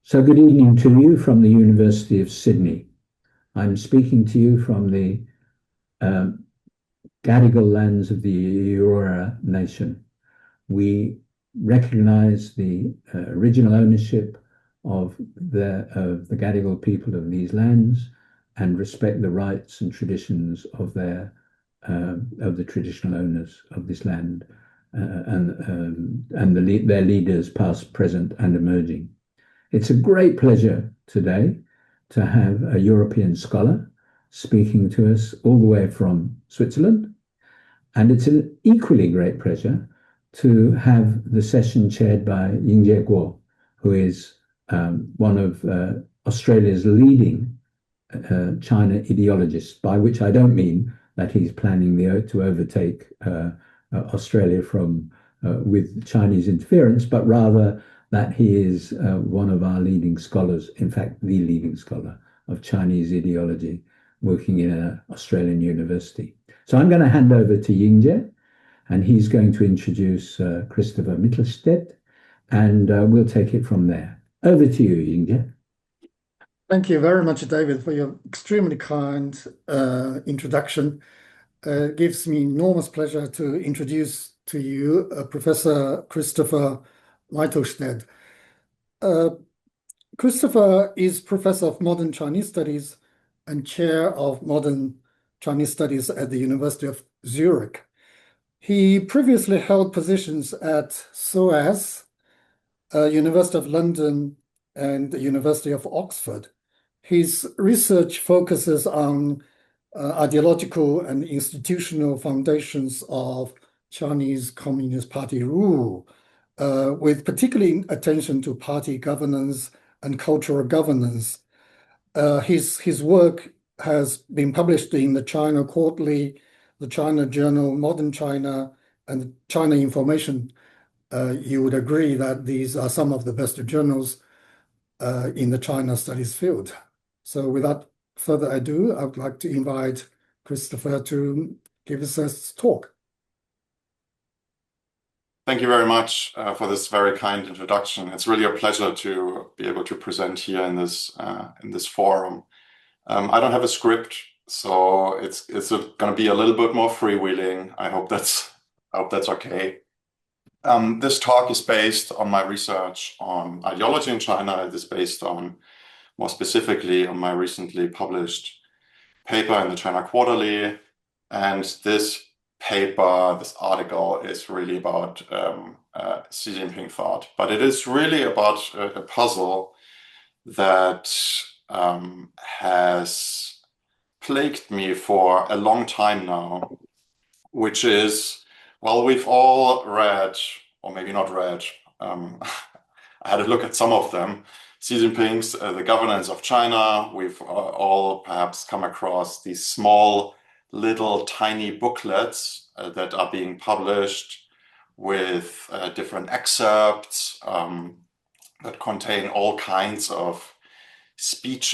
So good evening to you from the University of Sydney. I'm speaking to you from the Gadigal lands of the Eora Nation. We recognize the original ownership of the Gadigal people of these lands and respect the rights and traditions of the traditional owners of this land and their leaders, past, present, and emerging. It's a great pleasure today to have a European scholar speaking to us all the way from Switzerland. And it's an equally great pleasure to have the session chaired by Yingye Guo, who is one of Australia's leading China ideologists, by which I don't mean that he's planning to overtake Australia with Chinese interference, but rather that he is one of our leading scholars, in fact, the leading scholar of Chinese ideology, working in an Australian university. So I'm going to hand over to Yingye, and he's going to introduce Christopher Mittelstaedt, and we'll take it from there. Over to you, Yingye. Thank you very much, David, for your extremely kind introduction. It gives me enormous pleasure to introduce to you Professor Christopher Mittelstaedt. Christopher is Professor of Modern Chinese Studies and Chair of Modern Chinese Studies at the University of Zurich. He previously held positions at SOAS, University of London, and the University of Oxford. His research focuses on ideological and institutional foundations of Chinese Communist Party rule, with particular attention to party governance and cultural governance. His work has been published in the China Quarterly, the China Journal, Modern China, and China Information. You would agree that these are some of the best journals in the China studies field. So without further ado, I would like to invite Christopher to give us a talk. Thank you very much for this very kind introduction. It's really a pleasure to be able to present here in this forum. I don't have a script, so it's going to be a little bit more freewheeling. I hope that's okay. This talk is based on my research on ideology in China. It is based on, more specifically, on my recently published paper in the China Quarterly, and this article is really about Xi Jinping Thought, but it is really about a puzzle that has plagued me for a long time now, which is, well, we've all read, or maybe not read, I had a look at some of them, Xi Jinping's The Governance of China. We've all perhaps come across these small, little tiny booklets that are being published with different excerpts that contain all kinds of speech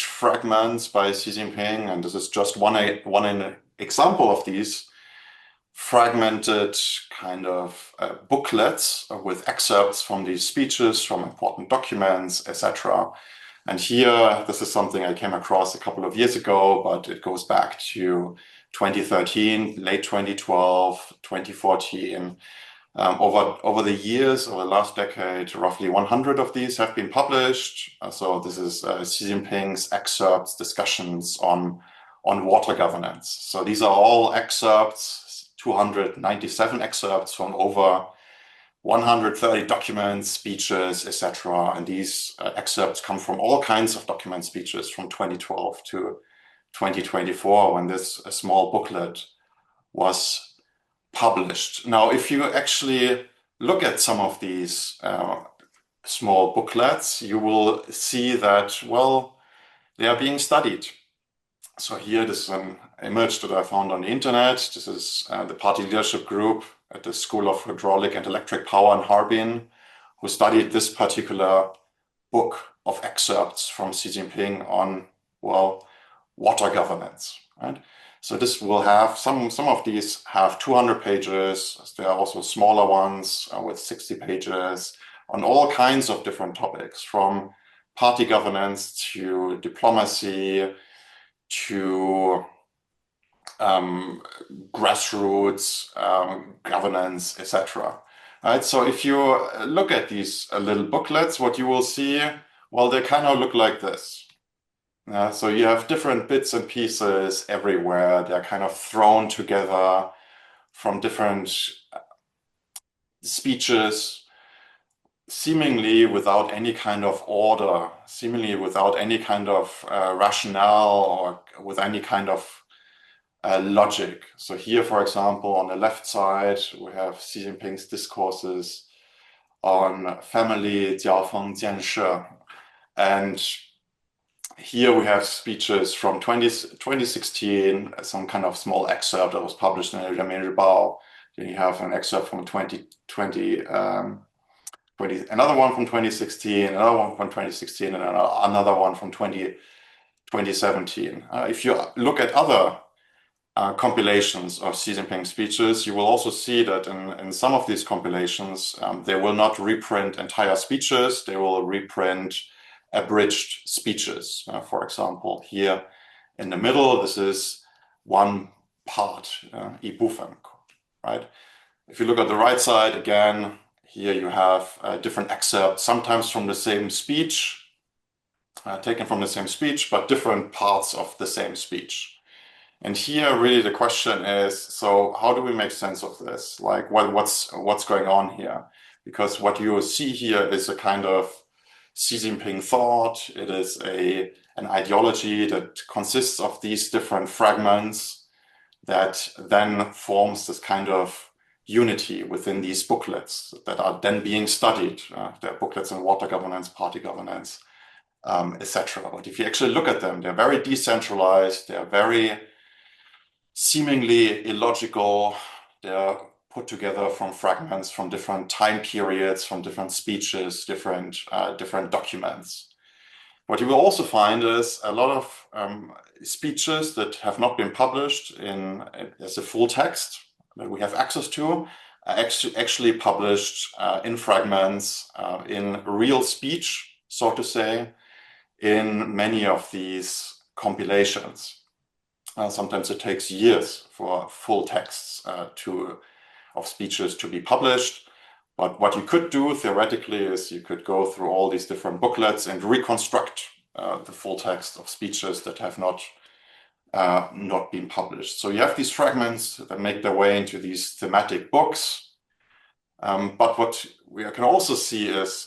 fragments by Xi Jinping. And this is just one example of these fragmented kind of booklets with excerpts from these speeches, from important documents, etc. And here, this is something I came across a couple of years ago, but it goes back to 2013, late 2012, 2014. Over the years, over the last decade, roughly 100 of these have been published. So this is Xi Jinping's excerpts, discussions on water governance. So these are all excerpts, 297 excerpts from over 130 documents, speeches, etc. And these excerpts come from all kinds of document speeches from 2012 to 2024, when this small booklet was published. Now, if you actually look at some of these small booklets, you will see that, well, they are being studied. So here, this is an image that I found on the internet. This is the party leadership group at the School of Hydraulic and Electric Power in Harbin, who studied this particular book of excerpts from Xi Jinping on, well, water governance, right? So this will have, some of these have 200 pages. There are also smaller ones with 60 pages. on all kinds of different topics, from party governance to diplomacy to grassroots governance, etc. Right? So if you look at these little booklets, what you will see, well, they kind of look like this. So you have different bits and pieces everywhere. They're kind of thrown together from different speeches, seemingly without any kind of order, seemingly without any kind of rationale or with any kind of logic. So here, for example, on the left side, we have Xi Jinping's discourses on family, 交锋建设, and here we have speeches from 2016, some kind of small excerpt that was published in the Renmin Ribao. Then you have an excerpt from 2020, another one from 2016, another one from 2016, and another one from 2017. If you look at other compilations of Xi Jinping speeches, you will also see that in some of these compilations, they will not reprint entire speeches, they will reprint abridged speeches. For example, here in the middle, this is one part, Ibufen, right? If you look at the right side, again, here you have different excerpts, sometimes from the same speech, taken from the same speech, but different parts of the same speech. And here, really, the question is: so how do we make sense of this? Like, what's going on here? Because what you see here is a kind of Xi Jinping thought. It is an ideology that consists of these different fragments that then forms this kind of unity within these booklets that are then being studied. There are booklets on water governance, party governance, etc. But if you actually look at them, they're very decentralized. They're very seemingly illogical. They're put together from fragments from different time periods, from different speeches, different documents. What you will also find is a lot of speeches that have not been published as a full text that we have access to, are actually published in fragments, in real speech, so to say, in many of these compilations. Sometimes it takes years for full texts of speeches to be published. But what you could do theoretically is you could go through all these different booklets and reconstruct the full text of speeches that have not been published. So you have these fragments that make their way into these thematic books. But what we can also see is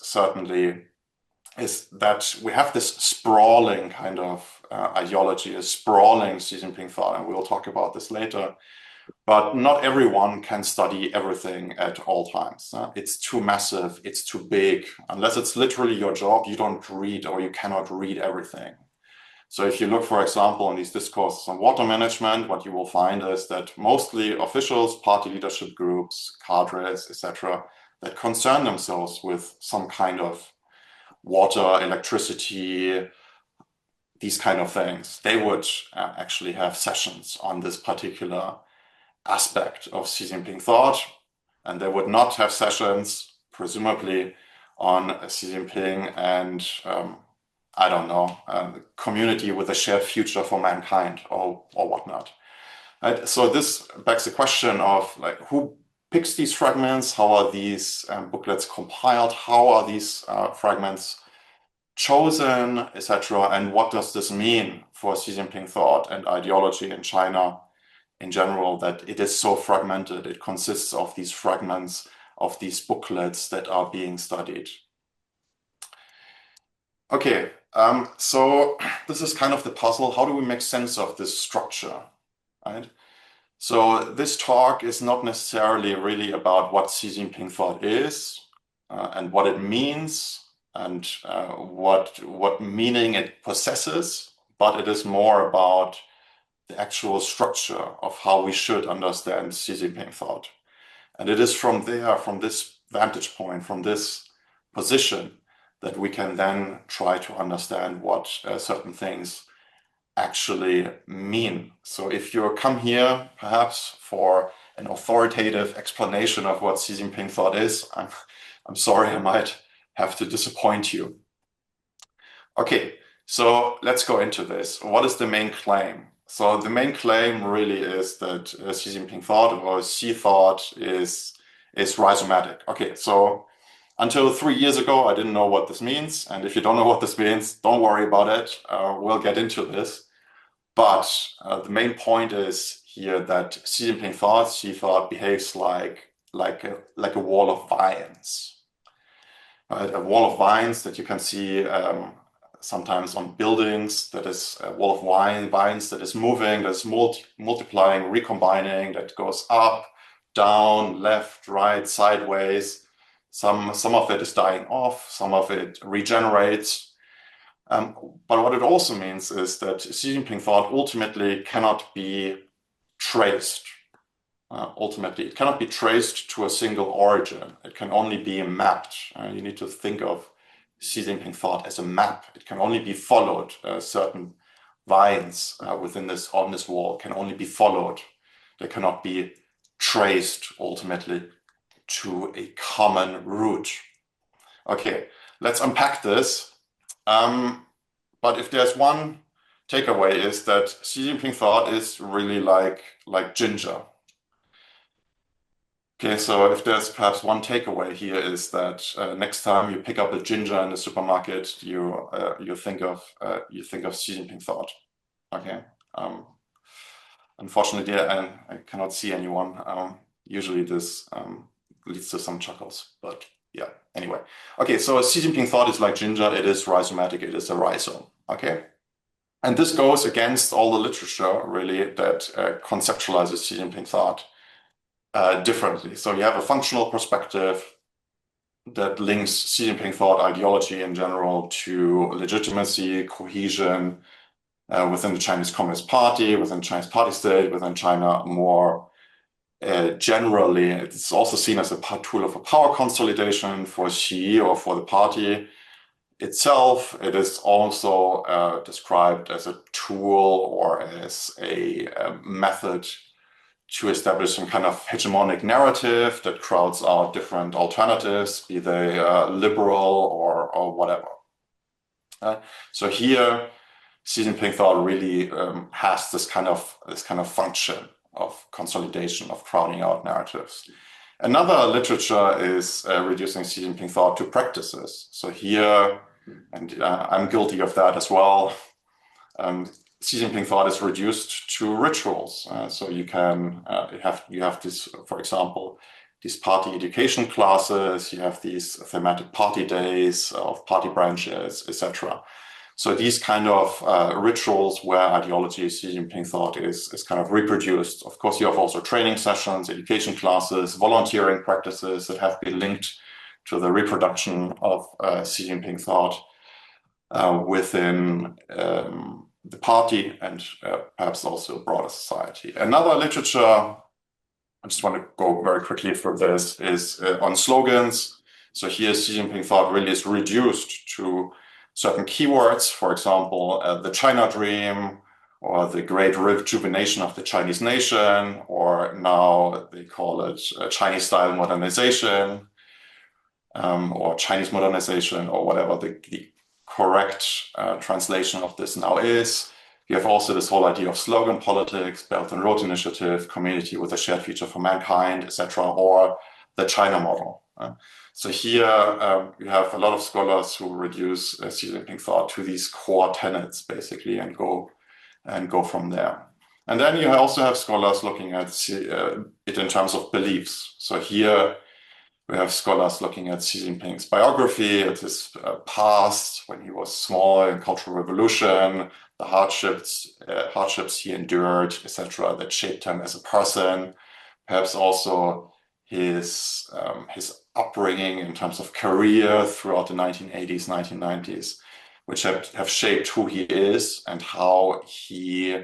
that we have this sprawling kind of ideology, a sprawling Xi Jinping thought, and we'll talk about this later. But not everyone can study everything at all times. It's too massive, it's too big. Unless it's literally your job, you don't read, or you cannot read everything. So if you look, for example, in these discourses on water management, what you will find is that mostly officials, party leadership groups, cadres, etc., that concern themselves with some kind of water, electricity, these kind of things, they would actually have sessions on this particular aspect of Xi Jinping thought, and they would not have sessions, presumably, on Xi Jinping and I don't know, community with a shared future for mankind or whatnot. Right? So this begs the question of, like, who picks these fragments? How are these booklets compiled? How are these fragments chosen, etc.? And what does this mean for Xi Jinping thought and ideology in China in general, that it is so fragmented? It consists of these fragments, of these booklets that are being studied. Okay, so this is kind of the puzzle. How do we make sense of this structure, right? So this talk is not necessarily really about what Xi Jinping thought is and what it means and what meaning it possesses, but it is more about the actual structure of how we should understand Xi Jinping thought. And it is from there, from this vantage point, from this position, that we can then try to understand what certain things actually mean. So if you come here perhaps for an authoritative explanation of what Xi Jinping thought is, I'm sorry, I might have to disappoint you. Okay, so let's go into this. What is the main claim? So the main claim really is that Xi Jinping thought, or Xi thought, is rhizomatic. Okay, so until 3 years ago, I didn't know what this means. And if you don't know what this means, don't worry about it. We'll get into this. But the main point is here that Xi Jinping thought, behaves like a wall of vines. Right? A wall of vines that you can see sometimes on buildings, that is a wall of vines that is moving, that's multiplying, recombining, that goes up, down, left, right, sideways. Some of it is dying off, some of it regenerates. But what it also means is that Xi Jinping thought ultimately cannot be traced. Ultimately, it cannot be traced to a single origin. It can only be mapped. You need to think of Xi Jinping thought as a map. It can only be followed. Certain vines on this wall can only be followed. They cannot be traced ultimately to a common root. Okay, let's unpack this. But if there's one takeaway, is that Xi Jinping thought is really like ginger. Okay, so if there's perhaps one takeaway here, is that next time you pick up a ginger in the supermarket, you think of Xi Jinping thought. Okay. Unfortunately, I cannot see anyone. Usually this leads to some chuckles, but yeah. Anyway, okay. So Xi Jinping thought is like ginger. It is rhizomatic. It is a rhizome. Okay. And this goes against all the literature really that conceptualizes Xi Jinping thought differently. So you have a functional perspective that links Xi Jinping thought ideology in general to legitimacy, cohesion within the Chinese Communist Party, within the Chinese party state, within China more generally. It's also seen as a tool of a power consolidation for Xi or for the party itself. It is also described as a tool or as a method to establish some kind of hegemonic narrative that crowds out different alternatives, be they liberal or whatever. So here, Xi Jinping thought really has this kind of function of consolidation, of crowding out narratives. Another literature is reducing Xi Jinping thought to practices. So here, and I'm guilty of that as well, Xi Jinping thought is reduced to rituals. So you have this, for example, these party education classes, you have these thematic party days of party branches, etc. So these kind of rituals where ideology, Xi Jinping thought is kind of reproduced. Of course, you have also training sessions, education classes, volunteering practices that have been linked to the reproduction of Xi Jinping thought within the party and perhaps also broader society. Another literature, I just want to go very quickly through this, is on slogans. So here Xi Jinping thought really is reduced to certain keywords, for example, the China dream, or the great rejuvenation of the Chinese nation, or now they call it Chinese style modernization, or Chinese modernization, or whatever the correct translation of this now is. You have also this whole idea of slogan politics, Belt and Road Initiative, community with a shared future for mankind, etc., or the China model. So here you have a lot of scholars who reduce Xi Jinping thought to these core tenets, basically, and go from there. And then you also have scholars looking at it in terms of beliefs. So here we have scholars looking at Xi Jinping's biography, at his past, when he was small in Cultural Revolution, the hardships he endured, etc., that shaped him as a person. Perhaps also his upbringing in terms of career throughout the 1980s, 1990s, which have shaped who he is and how he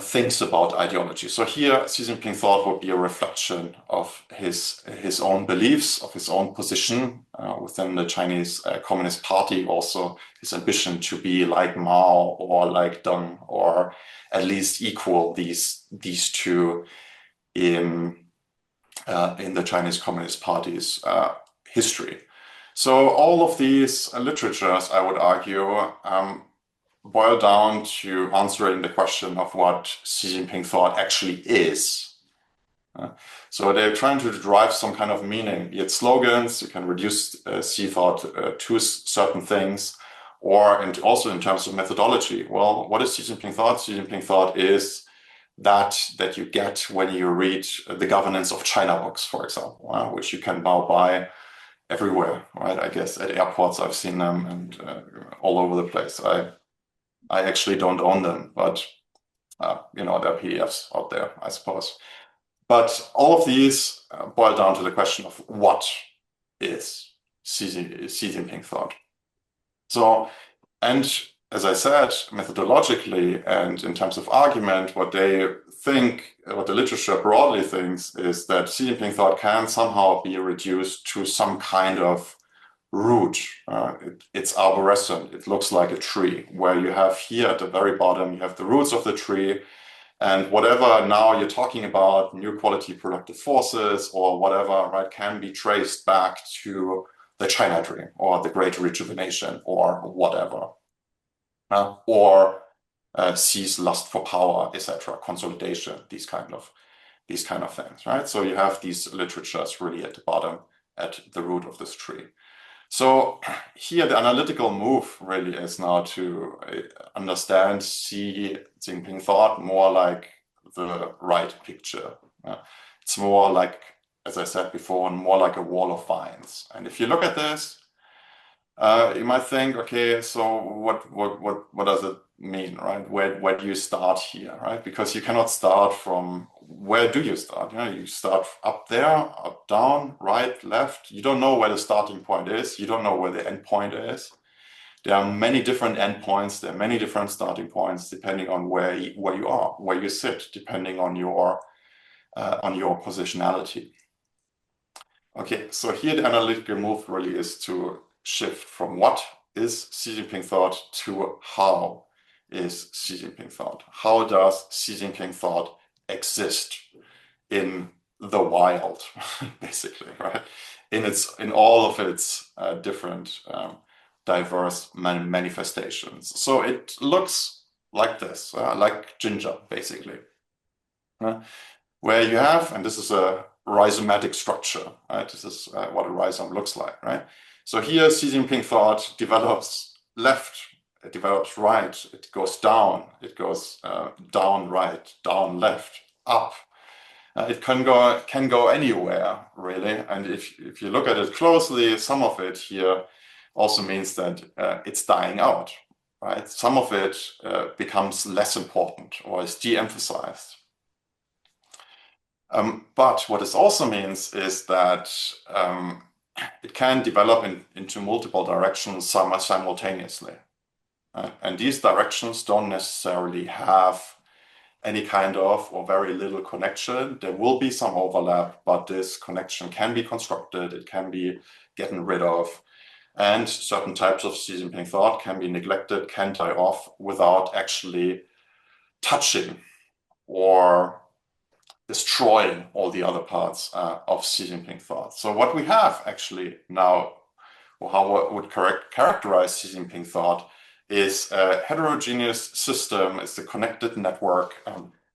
thinks about ideology. So here, Xi Jinping thought would be a reflection of his own beliefs, of his own position within the Chinese Communist Party, also his ambition to be like Mao or like Deng, or at least equal these two in the Chinese Communist Party's history. So all of these literatures, I would argue, boil down to answering the question of what Xi Jinping thought actually is. So they're trying to derive some kind of meaning, be it slogans. You can reduce Xi thought to certain things, or also in terms of methodology. Well, what is Xi Jinping thought? Xi Jinping thought is that you get when you read the Governance of China books, for example, which you can now buy everywhere, right? I guess at airports I've seen them, and all over the place. I actually don't own them, but there are PDFs out there, I suppose. But all of these boil down to the question of what is Xi Jinping thought. So, and as I said, methodologically and in terms of argument, what they think, what the literature broadly thinks, is that Xi Jinping thought can somehow be reduced to some kind of root. It's arborescent. It looks like a tree, where you have here at the very bottom, you have the roots of the tree, and whatever now you're talking about, new quality productive forces or whatever, right, can be traced back to the China Dream or the Great Rejuvenation or whatever, or Xi's lust for power, etc., consolidation, these kind of things, right? So you have these literatures really at the bottom, at the root of this tree. So here the analytical move really is now to understand Xi Jinping thought more like the right picture. It's more like, as I said before, more like a wall of vines. And if you look at this, you might think, okay, so what does it mean, right? Where do you start here, right? Because you cannot start from, where do you start? You start up there, up, down, right, left. You don't know where the starting point is. You don't know where the end point is. There are many different endpoints. There are many different starting points, depending on where you are, where you sit, depending on your positionality. Okay, so here the analytical move really is to shift from what is Xi Jinping thought to how is Xi Jinping thought. How does Xi Jinping thought exist in the wild, basically, right? In all of its different diverse manifestations. So it looks like this, like ginger, basically, where you have, and this is a rhizomatic structure, right? This is what a rhizome looks like, right? So here Xi Jinping thought develops left, it develops right, it goes down, down right, down left, up. It can go anywhere, really. And if you look at it closely, some of it here also means that it's dying out, right? Some of it becomes less important or is de-emphasized. But what this also means is that it can develop into multiple directions simultaneously. And these directions don't necessarily have any kind of or very little connection. There will be some overlap, but this connection can be constructed, it can be gotten rid of, and certain types of Xi Jinping thought can be neglected, can die off without actually touching or destroying all the other parts of Xi Jinping thought. So what we have actually now, or how I would characterize Xi Jinping thought, is a heterogeneous system. It's a connected network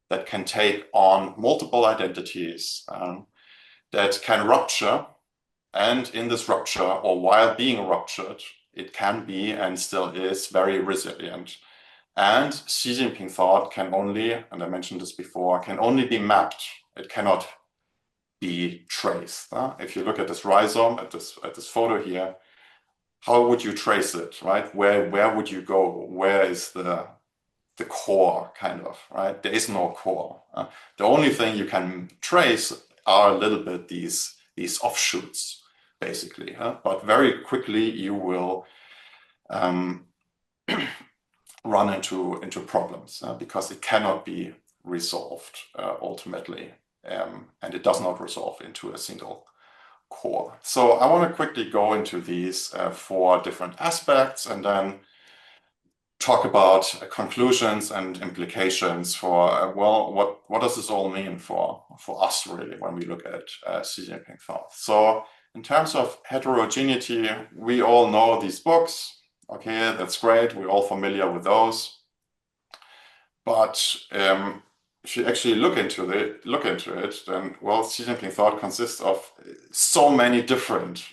that can take on multiple identities, that can rupture, and in this rupture, or while being ruptured, it can be and still is very resilient. And Xi Jinping thought can only, and I mentioned this before, can only be mapped. It cannot be traced. If you look at this rhizome, at this photo here, how would you trace it, right? Where would you go? Where is the core, kind of, right? There is no core. The only thing you can trace are a little bit these offshoots, basically. But very quickly you will run into problems because it cannot be resolved ultimately, and it does not resolve into a single core. So I want to quickly go into these 4 different aspects and then talk about conclusions and implications for, well, what does this all mean for us really when we look at Xi Jinping thought? So in terms of heterogeneity, we all know these books. Okay, that's great. We're all familiar with those. But if you actually look into it, then, well, Xi Jinping Thought consists of so many different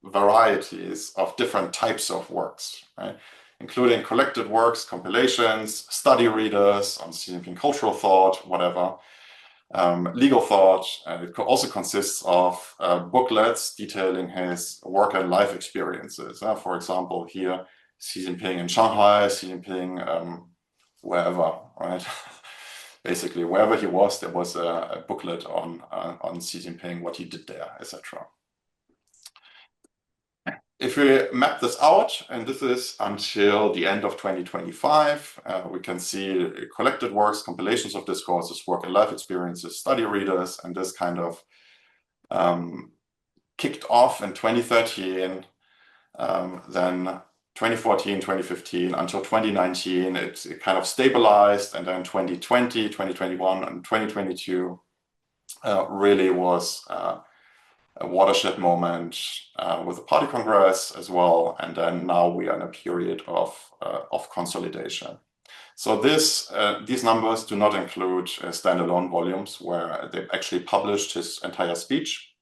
varieties of different types of works, right? Including collected works, compilations, study readers on Xi Jinping cultural thought, whatever. Legal thought. It also consists of booklets detailing his work and life experiences. For example, here, Xi Jinping in Shanghai, Xi Jinping wherever, right? Basically, wherever he was, there was a booklet on Xi Jinping, what he did there, etc. If we map this out, and this is until the end of 2025, we can see collected works, compilations of discourses, work and life experiences, study readers, and this kind of kicked off in 2013, then 2014, 2015, until 2019, it kind of stabilized, and then 2020, 2021, and 2022 really was a watershed moment with the party congress as well, and then now we are in a period of consolidation. So these numbers do not include standalone volumes where they actually published his entire speech.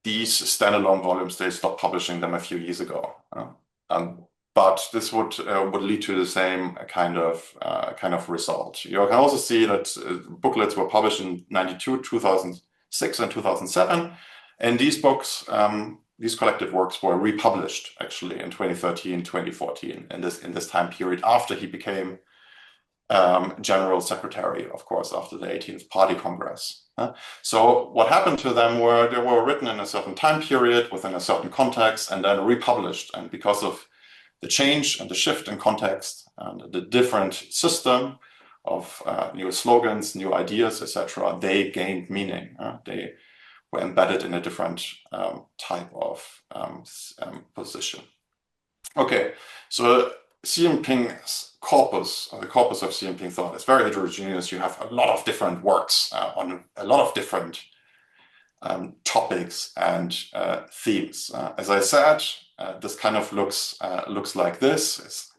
These standalone volumes, they stopped publishing them a few years ago, but this would lead to the same kind of result. You can also see that booklets were published in 92, 2006, and 2007, and these books, these collected works, were republished actually in 2013, 2014, in this time period after he became General Secretary, of course, after the 18th Party Congress. So what happened to them were they were written in a certain time period within a certain context and then republished. And because of the change and the shift in context and the different system of new slogans, new ideas, etc., they gained meaning. They were embedded in a different type of position. Okay, so Xi Jinping's corpus, or the corpus of Xi Jinping Thought, is very heterogeneous. You have a lot of different works on a lot of different topics and themes. As I said, this kind of looks like this.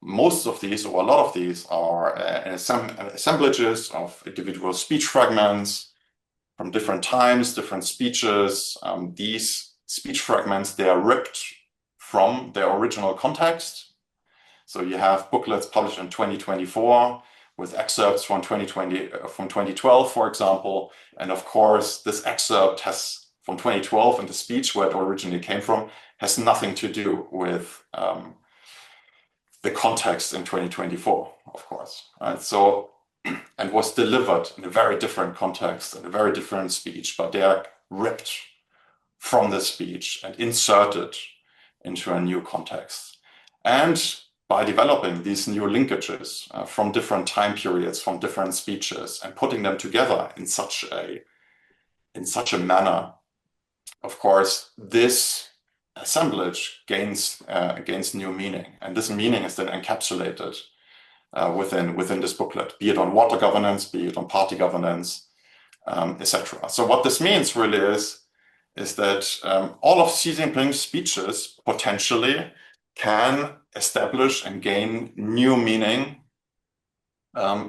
Most of these, or a lot of these, are assemblages of individual speech fragments from different times, different speeches. These speech fragments, they are ripped from their original context. So you have booklets published in 2024 with excerpts from 2012, for example. And of course, this excerpt has from 2012 and the speech where it originally came from has nothing to do with the context in 2024, of course. Right? So, and was delivered in a very different context and a very different speech, but they are ripped from the speech and inserted into a new context. And by developing these new linkages from different time periods, from different speeches, and putting them together in such a manner, of course, this assemblage gains new meaning, and this meaning is then encapsulated within this booklet, be it on water governance, be it on party governance, etc. So what this means really is that all of Xi Jinping's speeches potentially can establish and gain new meaning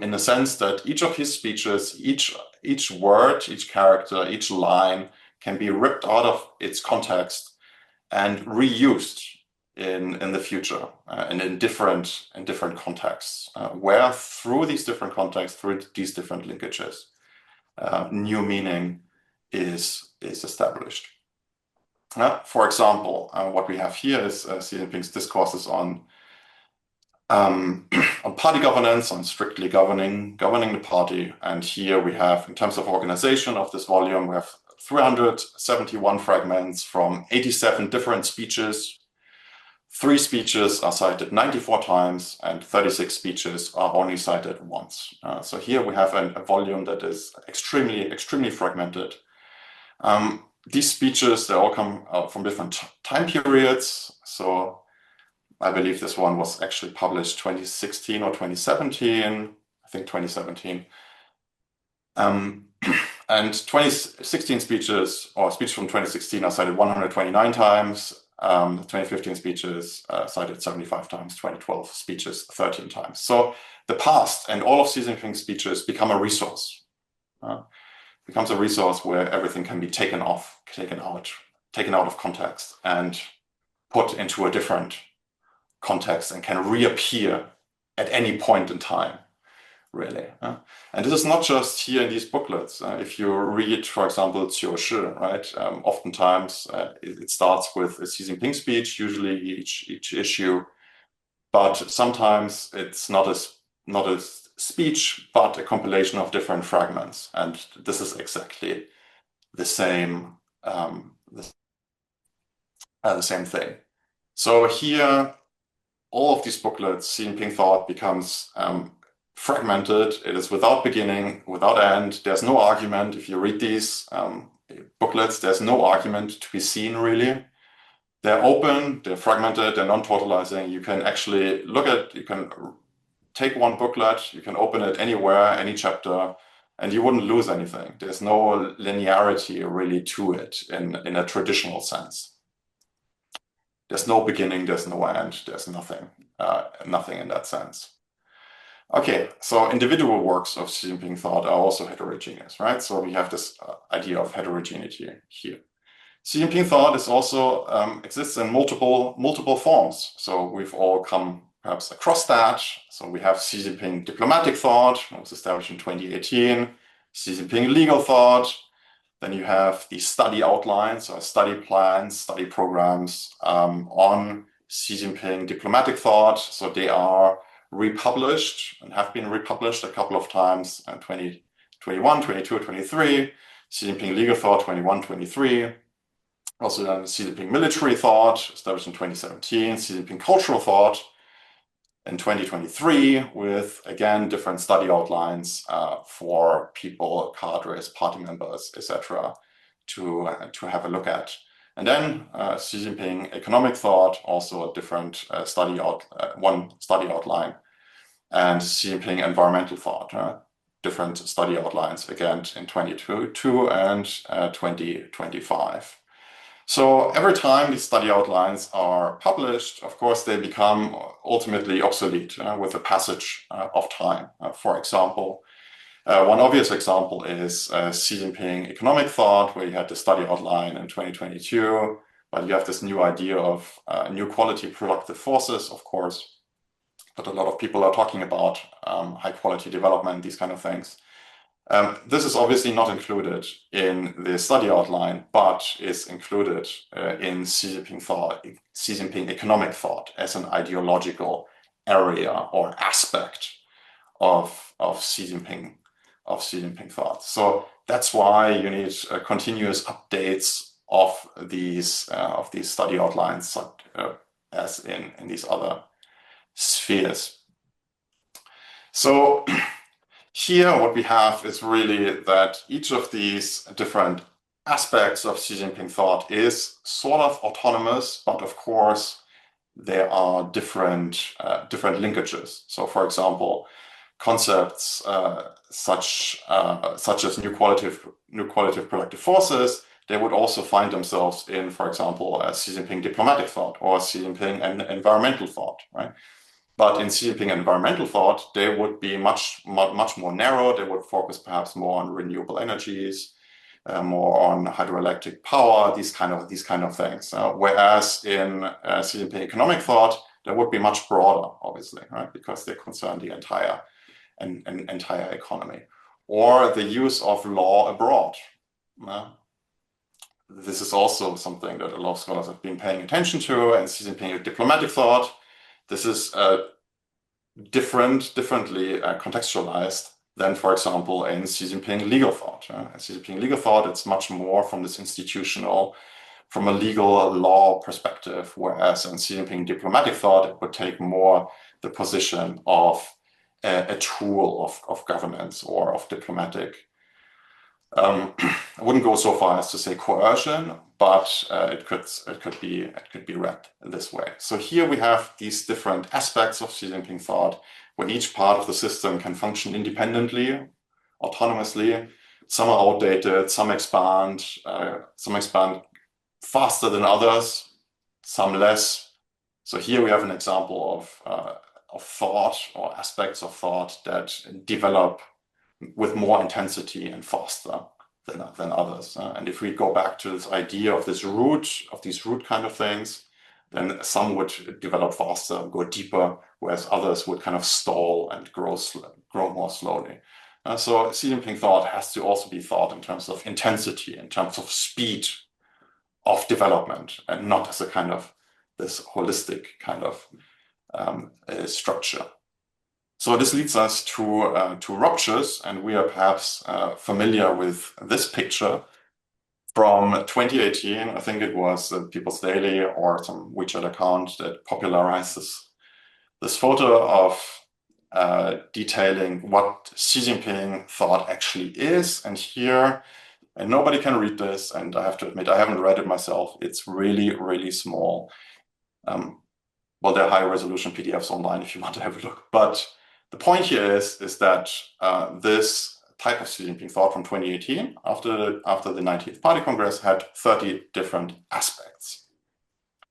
in the sense that each of his speeches, each word, each character, each line can be ripped out of its context and reused in the future and in different contexts, where through these different contexts, through these different linkages, new meaning is established. For example, what we have here is Xi Jinping's discourses on party governance, on strictly governing the party. And here we have, in terms of organization of this volume, we have 371 fragments from 87 different speeches. 3 speeches are cited 94 times, and 36 speeches are only cited once. So here we have a volume that is extremely fragmented. These speeches, they all come from different time periods. So I believe this one was actually published 2016 or 2017. I think 2017. And 2016 speeches, or speeches from 2016 are cited 129 times. 2015 speeches cited 75 times, 2012 speeches 13 times. So the past and all of Xi Jinping's speeches become a resource. Becomes a resource where everything can be taken out of context and put into a different context and can reappear at any point in time, really. And this is not just here in these booklets. If you read, for example, Qiu Shi, right? Oftentimes it starts with a Xi Jinping speech, usually each issue, but sometimes it's not a speech, but a compilation of different fragments. And this is exactly the same thing. So here, all of these booklets, Xi Jinping Thought becomes fragmented. It is without beginning, without end. There's no argument. If you read these booklets, there's no argument to be seen, really. They're open, they're fragmented, they're non-totalizing. You can actually you can take one booklet, you can open it anywhere, any chapter, and you wouldn't lose anything. There's no linearity really to it in a traditional sense. There's no beginning, there's no end, there's nothing in that sense. Okay, so individual works of Xi Jinping Thought are also heterogeneous, right? So we have this idea of heterogeneity here. Xi Jinping Thought is also exists in multiple forms. So we've all come perhaps across that. So we have Xi Jinping Diplomatic Thought, which was established in 2018, Xi Jinping Legal Thought. Then you have the study outlines or study plans, study programs on Xi Jinping Diplomatic Thought. So they are republished and have been republished a couple of times in 2021, 22, 23, Xi Jinping Legal Thought 21, 23. Also then Xi Jinping Military Thought, established in 2017, Xi Jinping Cultural Thought in 2023, with again different study outlines for people, cadres, party members, etc., to have a look at. And then Xi Jinping Economic Thought, also a different one study outline, and Xi Jinping Environmental Thought, different study outlines again in 2022 and 2025. So every time these study outlines are published, of course, they become ultimately obsolete with the passage of time. For example, one obvious example is Xi Jinping Economic Thought, where you had the study outline in 2022, but you have this new idea of new quality productive forces, of course. But a lot of people are talking about high quality development, these kind of things. This is obviously not included in the study outline, but is included in Xi Jinping Thought, Xi Jinping Economic Thought as an ideological area or aspect of Xi Jinping Thought. So that's why you need continuous updates of these study outlines, as in these other spheres. So here, what we have is really that each of these different aspects of Xi Jinping Thought is sort of autonomous, but of course, there are different linkages. So, for example, concepts such as new qualitative productive forces, they would also find themselves in, for example, Xi Jinping Diplomatic Thought or Xi Jinping Environmental Thought, right? But in Xi Jinping Environmental Thought, they would be much more narrow. They would focus perhaps more on renewable energies, more on hydroelectric power, these kind of things. Whereas in Xi Jinping Economic Thought, they would be much broader, obviously, right? Because they concern the entire economy, or the use of law abroad. This is also something that a lot of scholars have been paying attention to. And Xi Jinping Diplomatic Thought, this is differently contextualized than, for example, in Xi Jinping Legal Thought. In Xi Jinping Legal Thought, it's much more from this institutional, from a legal law perspective, whereas in Xi Jinping Diplomatic Thought, it would take more the position of a tool of governance or of diplomatic. I wouldn't go so far as to say coercion, but it could be read this way. So here we have these different aspects of Xi Jinping Thought, where each part of the system can function independently, autonomously, Some are outdated, some expand faster than others, some less. So here we have an example of thought or aspects of thought that develop with more intensity and faster than others. And if we go back to this idea of these root kind of things, then some would develop faster, go deeper, whereas others would kind of stall and grow more slowly. So Xi Jinping thought has to also be thought in terms of intensity, in terms of speed of development, and not as a kind of this holistic kind of structure. So this leads us to ruptures, and we are perhaps familiar with this picture from 2018. I think it was People's Daily or some WeChat account that popularized this photo of detailing what Xi Jinping thought actually is. And here, and nobody can read this, and I have to admit, I haven't read it myself. It's really, really small. Well, there are high resolution PDFs online if you want to have a look. But the point here is that this type of Xi Jinping thought from 2018, after the 19th Party Congress, had 30 different aspects.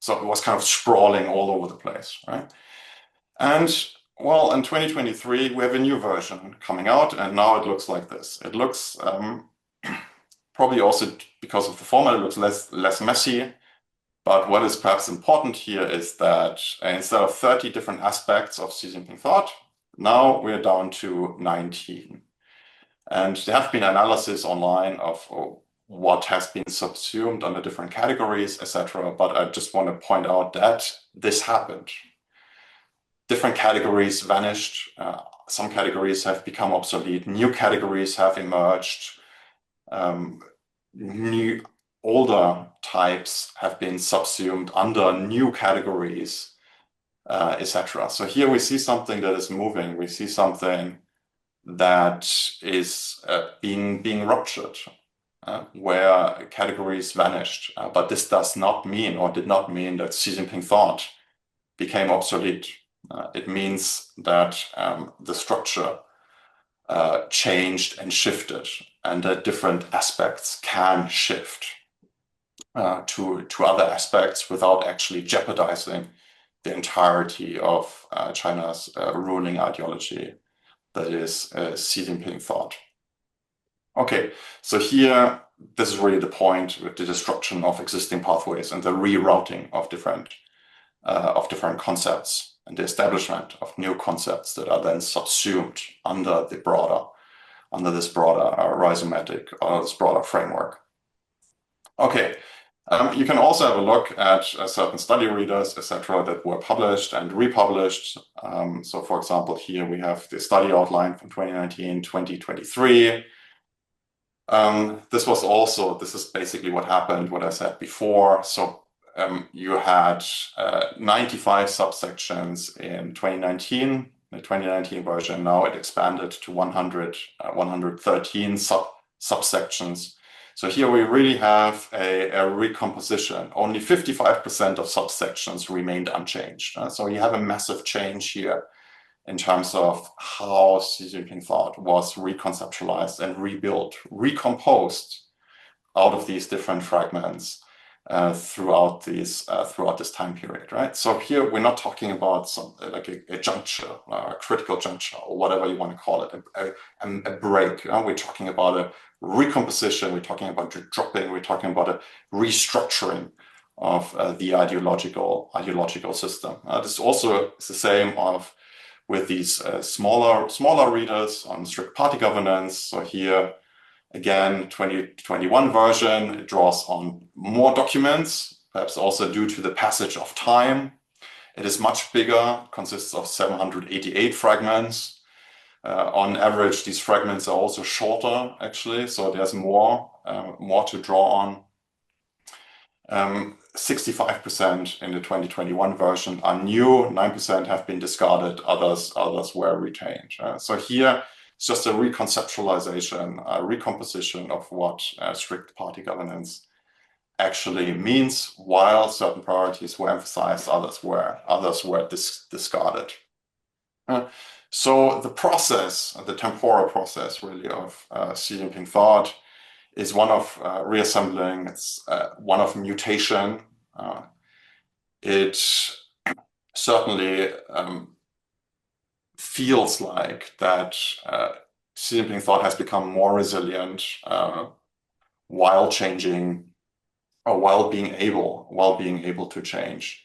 So it was kind of sprawling all over the place, right? And well, in 2023, we have a new version coming out, and now it looks like this. It looks probably also because of the format, it looks less messy. But what is perhaps important here is that instead of 30 different aspects of Xi Jinping thought, now we're down to 19. And there have been analysis online of what has been subsumed under different categories, etc. But I just want to point out that this happened. Different categories vanished. Some categories have become obsolete. New categories have emerged. New older types have been subsumed under new categories, etc. So here we see something that is moving. We see something that is being ruptured, where categories vanished. But this does not mean, or did not mean, that Xi Jinping thought became obsolete. It means that the structure changed and shifted, and that different aspects can shift to other aspects without actually jeopardizing the entirety of China's ruling ideology, that is Xi Jinping thought. Okay, so here, this is really the point with the destruction of existing pathways and the rerouting of different concepts, and the establishment of new concepts that are then subsumed under this broader rhizomatic, or this broader framework. Okay, you can also have a look at certain study readers, etc., that were published and republished. So for example, here we have the study outline from 2019-2023. This is basically what happened, what I said before. So you had 95 subsections in 2019, the 2019 version. Now it expanded to 113 subsections. So here we really have a recomposition. Only 55% of subsections remained unchanged. So you have a massive change here in terms of how Xi Jinping thought was reconceptualized and rebuilt, recomposed out of these different fragments throughout this time period, right? So here we're not talking about like a juncture, a critical juncture, or whatever you want to call it, a break. We're talking about a recomposition. We're talking about dropping. We're talking about a restructuring of the ideological system. This also is the same with these smaller readers on strict party governance. So here, again, 2021 version, it draws on more documents, perhaps also due to the passage of time. It is much bigger, consists of 788 fragments. On average, these fragments are also shorter, actually, so there's more to draw on. 65% in the 2021 version are new, 9% have been discarded, others were retained. So here, it's just a reconceptualization, a recomposition of what strict party governance actually means, while certain priorities were emphasized, others were discarded. So the process, the temporal process really of Xi Jinping thought is one of reassembling, it's one of mutation. It certainly feels like that Xi Jinping thought has become more resilient while changing, or while being able to change.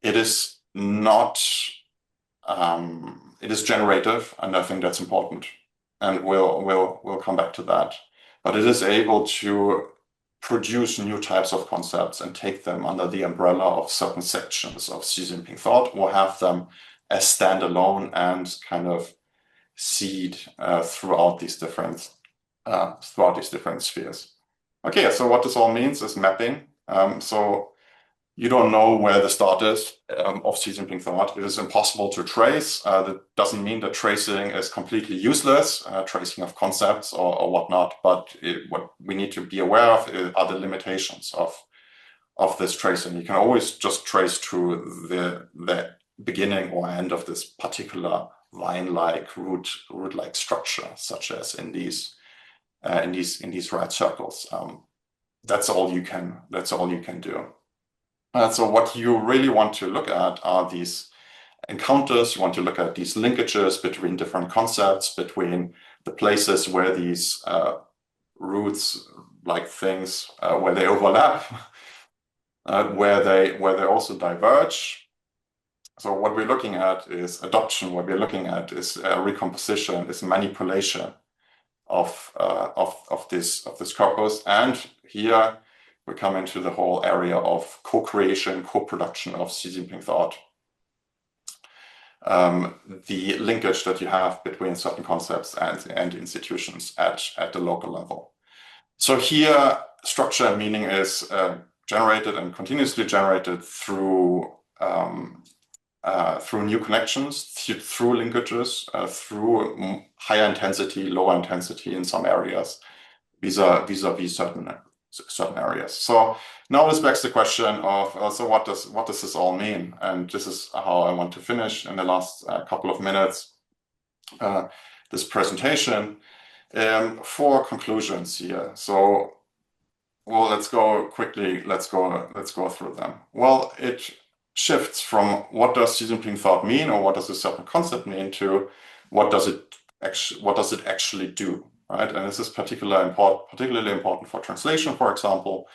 It is not, it is generative, and I think that's important, and we'll come back to that. But it is able to produce new types of concepts and take them under the umbrella of certain sections of Xi Jinping thought, or have them as standalone and kind of seed throughout these different spheres. Okay, so what this all means is mapping. So you don't know where the start is of Xi Jinping thought. It is impossible to trace. That doesn't mean that tracing is completely useless, tracing of concepts or whatnot, but what we need to be aware of are the limitations of this tracing. You can always just trace to the beginning or end of this particular line-like, root-like structure, such as in these right circles. That's all you can do. So what you really want to look at are these encounters. You want to look at these linkages between different concepts, between the places where these roots-like things, where they overlap, where they also diverge. So what we're looking at is adoption. What we're looking at is recomposition, is manipulation of this corpus. And here we come into the whole area of co-creation, co-production of Xi Jinping thought. The linkage that you have between certain concepts and institutions at the local level. So here, structure and meaning is generated and continuously generated through new connections, through linkages, through higher intensity, lower intensity in some areas, vis-a-vis certain areas. So now this begs the question of, so what does this all mean? And this is how I want to finish in the last couple of minutes this presentation. 4 conclusions here. So, well, let's go quickly. Let's go through them. Well, it shifts from what does Xi Jinping thought mean, or what does a certain concept mean, to what does it actually do, right? And this is particularly important for translation, for example,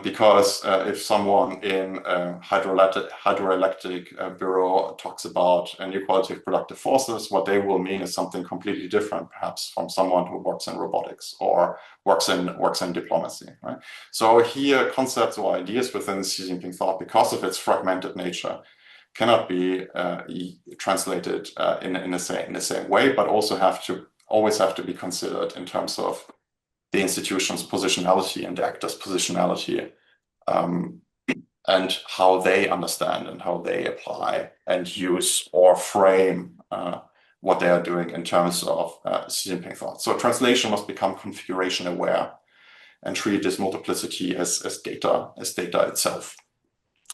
because if someone in a hydroelectric bureau talks about inequality of productive forces, what they will mean is something completely different, perhaps from someone who works in robotics or works in diplomacy, right? So here, concepts or ideas within Xi Jinping thought, because of its fragmented nature, cannot be translated in the same way, but also always have to be considered in terms of the institution's positionality and the actor's positionality, and how they understand and how they apply and use or frame what they are doing in terms of Xi Jinping thought. So translation must become configuration aware and treat this multiplicity as data itself.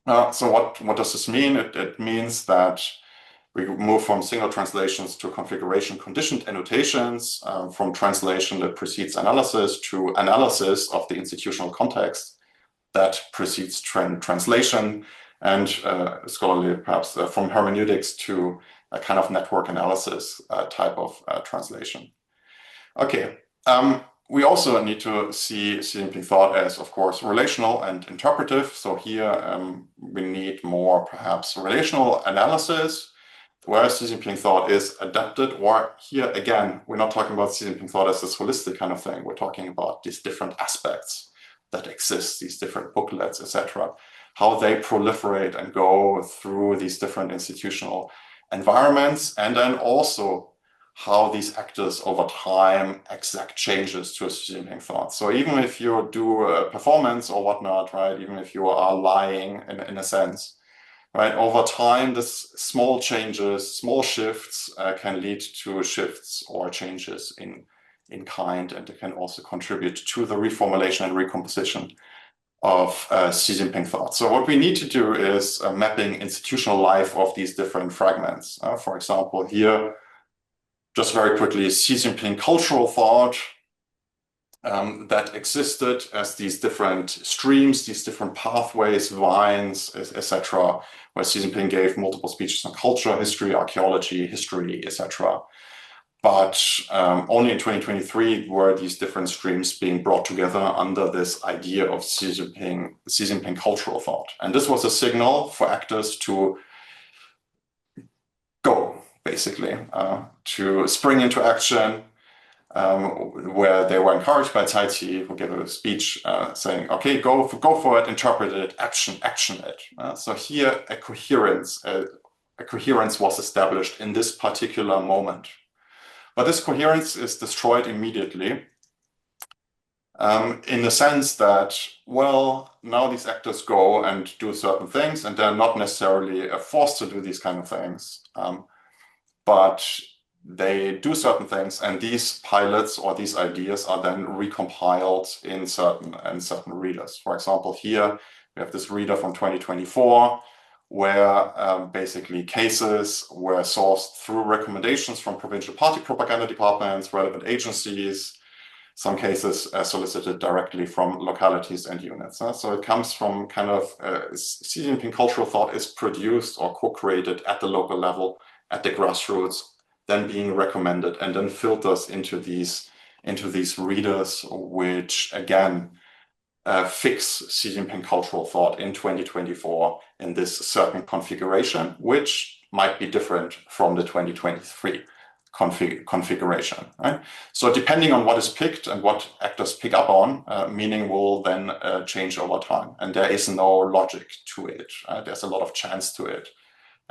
So what does this mean? It means that we move from single translations to configuration conditioned annotations, from translation that precedes analysis to analysis of the institutional context that precedes translation, and scholarly perhaps from hermeneutics to a kind of network analysis type of translation. Okay, we also need to see Xi Jinping thought as, of course, relational and interpretive. So here we need more perhaps relational analysis, whereas Xi Jinping thought is adapted, or here again, we're not talking about Xi Jinping thought as this holistic kind of thing. We're talking about these different aspects that exist, these different booklets, etc., how they proliferate and go through these different institutional environments, and then also how these actors over time exact changes to a Xi Jinping thought. So even if you do a performance or whatnot, right, even if you are lying in a sense, right, over time, this small changes, small shifts can lead to shifts or changes in kind, and it can also contribute to the reformulation and recomposition Xi Jinping Thought. So what we need to do is mapping institutional life of these different fragments. For example, here, just very quickly, Xi Jinping cultural thought that existed as these different streams, these different pathways, vines, etc., where Xi Jinping gave multiple speeches on culture, history, archaeology, history, etc. But only in 2023 were these different streams being brought together under this idea of Xi Jinping cultural thought. And this was a signal for actors to go, basically, to spring into action, where they were encouraged by Cai Qi, who gave a speech saying, okay, go for it, interpret it, action it. So here a coherence was established in this particular moment. But this coherence is destroyed immediately in the sense that, well, now these actors go and do certain things, and they're not necessarily forced to do these kind of things, but they do certain things, and these pilots or these ideas are then recompiled in certain readers. For example, here we have this reader from 2024, where basically cases were sourced through recommendations from provincial party propaganda departments, relevant agencies, some cases solicited directly from localities and units. So it comes from kind of Xi Jinping cultural thought is produced or co-created at the local level, at the grassroots, then being recommended and then filters into these readers, which again fix Xi Jinping cultural thought in 2024 in this certain configuration, which might be different from the 2023 configuration. Right? So depending on what is picked and what actors pick up on, meaning will then change over time. And there is no logic to it. There's a lot of chance to it.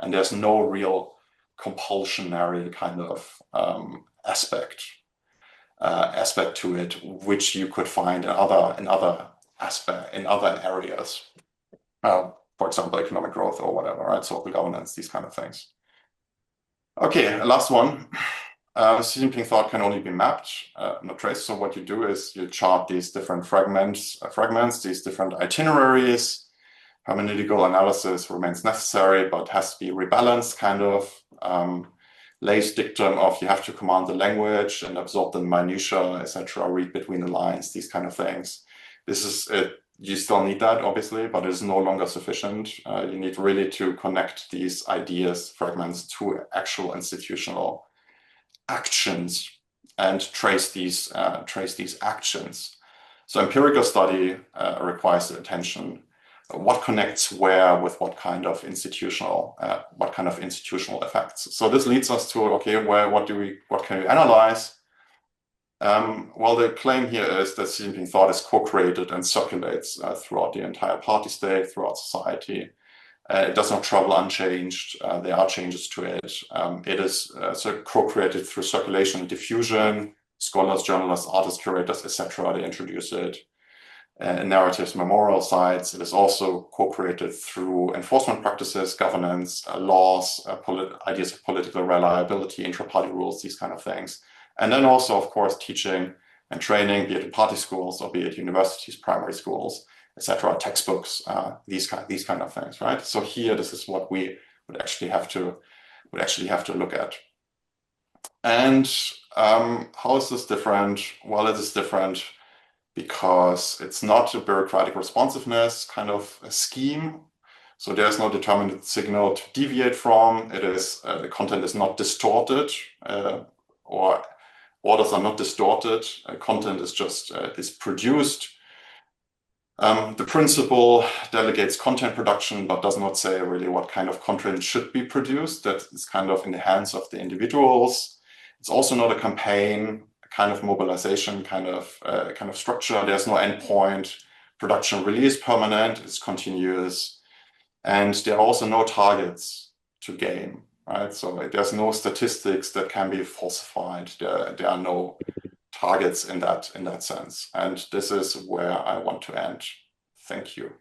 And there's no real compulsionary kind of aspect to it, which you could find in other areas, for example, economic growth or whatever, right? Social governance, these kind of things. Okay, last one. Xi Jinping thought can only be mapped, not traced. So what you do is you chart these different fragments, these different itineraries. Hermeneutical analysis remains necessary, but has to be rebalanced, kind of. Lays dictum of you have to command the language and absorb the minutiae, etc., read between the lines, these kind of things. This is it. You still need that, obviously, but it's no longer sufficient. You need really to connect these ideas, fragments, to actual institutional actions and trace these actions. So empirical study requires attention. What connects where with what kind of institutional effects? So this leads us to, okay, what can we analyze? Well, the claim here is that Xi Jinping thought is co-created and circulates throughout the entire party state, throughout society. It does not travel unchanged. There are changes to it. It is co-created through circulation and diffusion. Scholars, journalists, artists, curators, etc., they introduce it. Narratives, memorial sites. It is also co-created through enforcement practices, governance, laws, ideas of political reliability, intra-party rules, these kind of things. And then also, of course, teaching and training, be it in party schools or be it universities, primary schools, etc., textbooks, these kind of things, right? So here, this is what we would actually have to look at. And how is this different? Well, it is different because it's not a bureaucratic responsiveness kind of a scheme. So there's no determinate signal to deviate from. It is the content is not distorted, or orders are not distorted. Content is just is produced. The principle delegates content production, but does not say really what kind of content should be produced. That is kind of in the hands of the individuals. It's also not a campaign, kind of mobilization, kind of structure. There's no endpoint. Production release permanent. It's continuous, and there are also no targets to gain. Right, so there's no statistics that can be falsified. There are no targets in that sense, and this is where I want to end. Thank you.